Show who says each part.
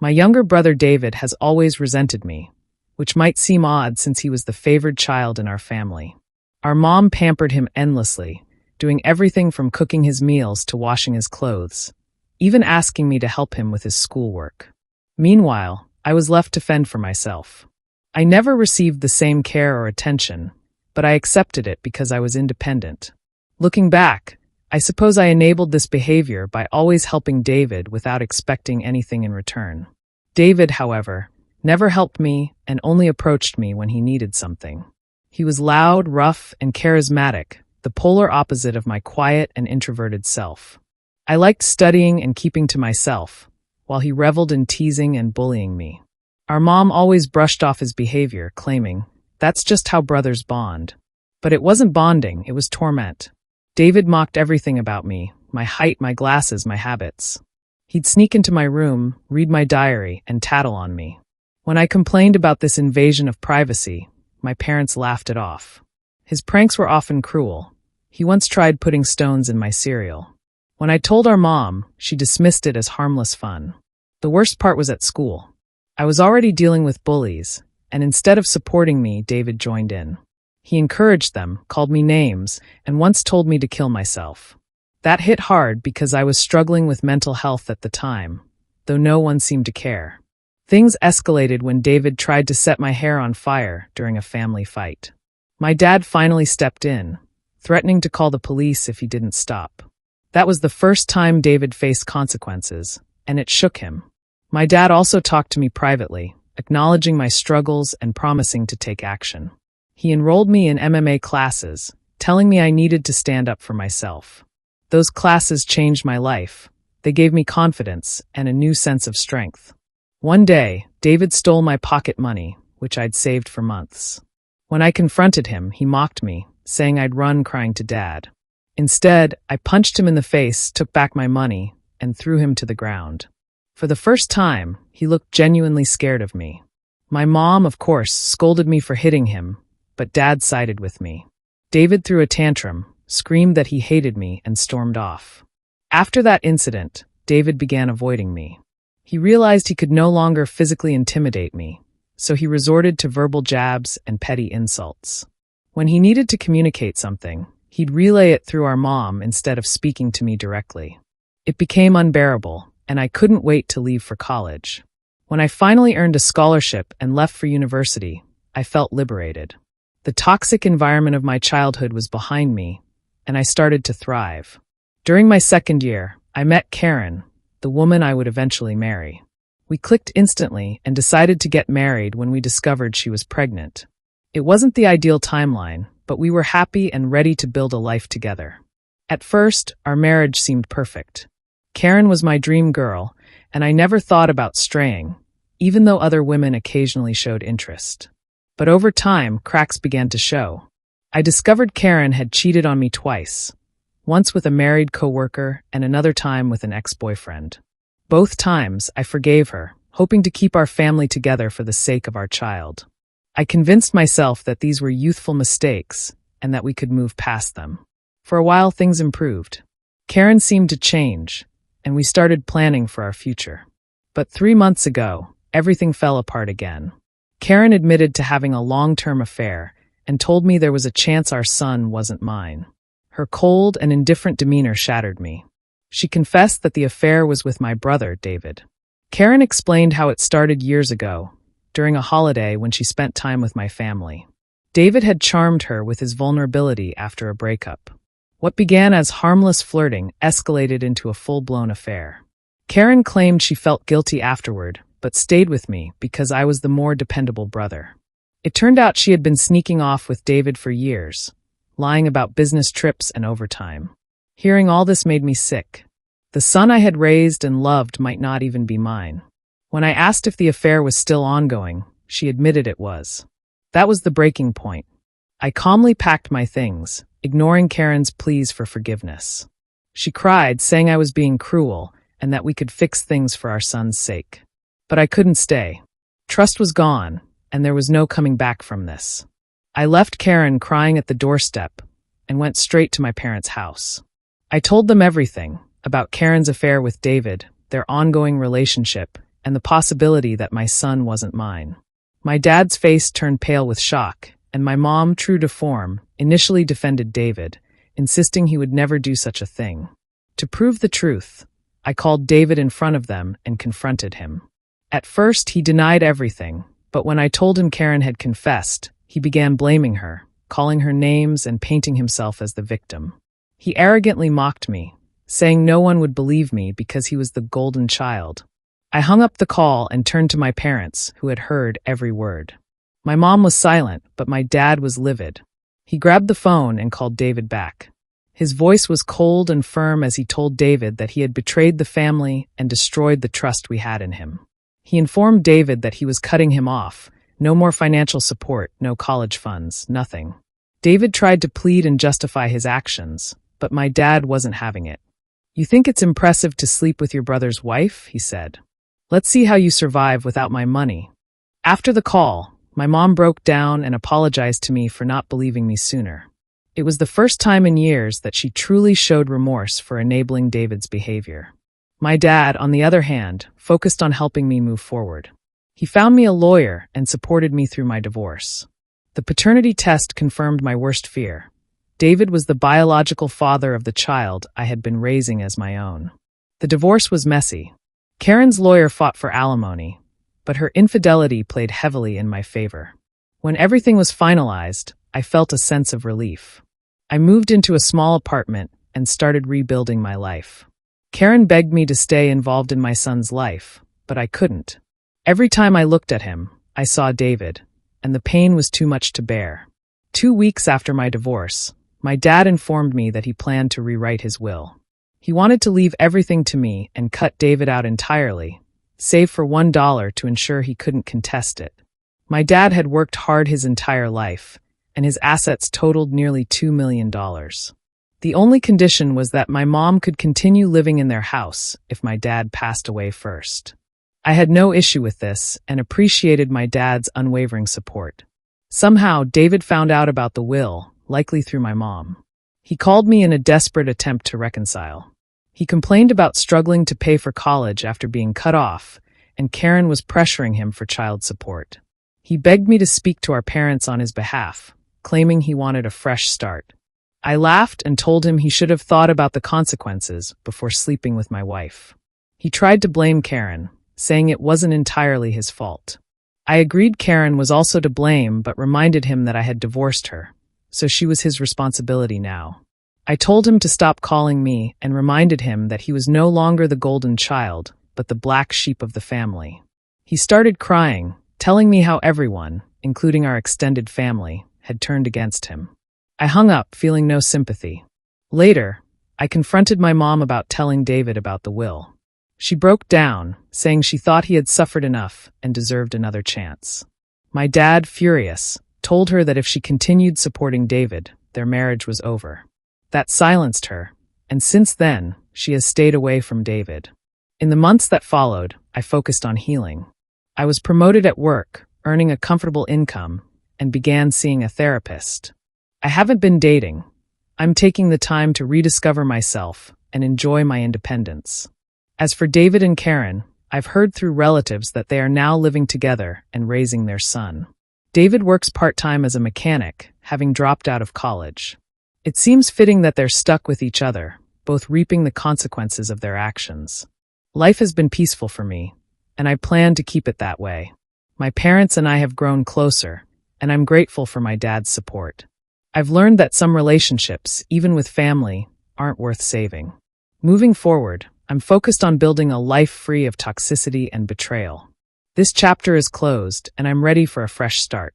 Speaker 1: My younger brother David has always resented me, which might seem odd since he was the favored child in our family. Our mom pampered him endlessly, doing everything from cooking his meals to washing his clothes, even asking me to help him with his schoolwork. Meanwhile, I was left to fend for myself. I never received the same care or attention, but I accepted it because I was independent. Looking back, I suppose I enabled this behavior by always helping David without expecting anything in return. David, however, never helped me and only approached me when he needed something. He was loud, rough, and charismatic, the polar opposite of my quiet and introverted self. I liked studying and keeping to myself, while he reveled in teasing and bullying me. Our mom always brushed off his behavior, claiming, "That's just how brothers bond." But it wasn't bonding, it was torment. David mocked everything about me, my height, my glasses, my habits. He'd sneak into my room, read my diary, and tattle on me. When I complained about this invasion of privacy, my parents laughed it off. His pranks were often cruel. He once tried putting stones in my cereal. When I told our mom, she dismissed it as harmless fun. The worst part was at school. I was already dealing with bullies, and instead of supporting me, David joined in. He encouraged them, called me names, and once told me to kill myself. That hit hard because I was struggling with mental health at the time, though no one seemed to care. Things escalated when David tried to set my hair on fire during a family fight. My dad finally stepped in, threatening to call the police if he didn't stop. That was the first time David faced consequences, and it shook him. My dad also talked to me privately, acknowledging my struggles and promising to take action. He enrolled me in MMA classes, telling me I needed to stand up for myself. Those classes changed my life. They gave me confidence and a new sense of strength. One day, David stole my pocket money, which I'd saved for months. When I confronted him, he mocked me, saying I'd run crying to Dad. Instead, I punched him in the face, took back my money, and threw him to the ground. For the first time, he looked genuinely scared of me. My mom, of course, scolded me for hitting him, but Dad sided with me. David threw a tantrum, screamed that he hated me, and stormed off. After that incident, David began avoiding me. He realized he could no longer physically intimidate me, so he resorted to verbal jabs and petty insults. When he needed to communicate something, he'd relay it through our mom instead of speaking to me directly. It became unbearable, and I couldn't wait to leave for college. When I finally earned a scholarship and left for university, I felt liberated. The toxic environment of my childhood was behind me, and I started to thrive. During my second year, I met Karen, the woman I would eventually marry. We clicked instantly and decided to get married when we discovered she was pregnant. It wasn't the ideal timeline, but we were happy and ready to build a life together. At first, our marriage seemed perfect. Karen was my dream girl, and I never thought about straying, even though other women occasionally showed interest. But over time, cracks began to show. I discovered Karen had cheated on me twice, once with a married coworker and another time with an ex-boyfriend. Both times, I forgave her, hoping to keep our family together for the sake of our child. I convinced myself that these were youthful mistakes and that we could move past them. For a while, things improved. Karen seemed to change, and we started planning for our future. But 3 months ago, everything fell apart again. Karen admitted to having a long-term affair and told me there was a chance our son wasn't mine. Her cold and indifferent demeanor shattered me. She confessed that the affair was with my brother, David. Karen explained how it started years ago, during a holiday when she spent time with my family. David had charmed her with his vulnerability after a breakup. What began as harmless flirting escalated into a full-blown affair. Karen claimed she felt guilty afterward, but stayed with me because I was the more dependable brother. It turned out she had been sneaking off with David for years, lying about business trips and overtime. Hearing all this made me sick. The son I had raised and loved might not even be mine. When I asked if the affair was still ongoing, she admitted it was. That was the breaking point. I calmly packed my things, ignoring Karen's pleas for forgiveness. She cried, saying I was being cruel and that we could fix things for our son's sake. But I couldn't stay. Trust was gone, and there was no coming back from this. I left Karen crying at the doorstep and went straight to my parents' house. I told them everything about Karen's affair with David, their ongoing relationship, and the possibility that my son wasn't mine. My dad's face turned pale with shock, and my mom, true to form, initially defended David, insisting he would never do such a thing. To prove the truth, I called David in front of them and confronted him. At first, he denied everything, but when I told him Karen had confessed, he began blaming her, calling her names and painting himself as the victim. He arrogantly mocked me, saying no one would believe me because he was the golden child. I hung up the call and turned to my parents, who had heard every word. My mom was silent, but my dad was livid. He grabbed the phone and called David back. His voice was cold and firm as he told David that he had betrayed the family and destroyed the trust we had in him. He informed David that he was cutting him off. No more financial support, no college funds, nothing. David tried to plead and justify his actions, but my dad wasn't having it. "You think it's impressive to sleep with your brother's wife?" he said. "Let's see how you survive without my money." After the call, my mom broke down and apologized to me for not believing me sooner. It was the first time in years that she truly showed remorse for enabling David's behavior. My dad, on the other hand, focused on helping me move forward. He found me a lawyer and supported me through my divorce. The paternity test confirmed my worst fear. David was the biological father of the child I had been raising as my own. The divorce was messy. Karen's lawyer fought for alimony, but her infidelity played heavily in my favor. When everything was finalized, I felt a sense of relief. I moved into a small apartment and started rebuilding my life. Karen begged me to stay involved in my son's life, but I couldn't. Every time I looked at him, I saw David, and the pain was too much to bear. 2 weeks after my divorce, my dad informed me that he planned to rewrite his will. He wanted to leave everything to me and cut David out entirely, save for $1 to ensure he couldn't contest it. My dad had worked hard his entire life, and his assets totaled nearly $2 million. The only condition was that my mom could continue living in their house if my dad passed away first. I had no issue with this and appreciated my dad's unwavering support. Somehow, David found out about the will, likely through my mom. He called me in a desperate attempt to reconcile. He complained about struggling to pay for college after being cut off, and Karen was pressuring him for child support. He begged me to speak to our parents on his behalf, claiming he wanted a fresh start. I laughed and told him he should have thought about the consequences before sleeping with my wife. He tried to blame Karen, saying it wasn't entirely his fault. I agreed Karen was also to blame, but reminded him that I had divorced her, so she was his responsibility now. I told him to stop calling me and reminded him that he was no longer the golden child, but the black sheep of the family. He started crying, telling me how everyone, including our extended family, had turned against him. I hung up, feeling no sympathy. Later, I confronted my mom about telling David about the will. She broke down, saying she thought he had suffered enough and deserved another chance. My dad, furious, told her that if she continued supporting David, their marriage was over. That silenced her, and since then, she has stayed away from David. In the months that followed, I focused on healing. I was promoted at work, earning a comfortable income, and began seeing a therapist. I haven't been dating. I'm taking the time to rediscover myself and enjoy my independence. As for David and Karen, I've heard through relatives that they are now living together and raising their son. David works part-time as a mechanic, having dropped out of college. It seems fitting that they're stuck with each other, both reaping the consequences of their actions. Life has been peaceful for me, and I plan to keep it that way. My parents and I have grown closer, and I'm grateful for my dad's support. I've learned that some relationships, even with family, aren't worth saving. Moving forward, I'm focused on building a life free of toxicity and betrayal. This chapter is closed, and I'm ready for a fresh start.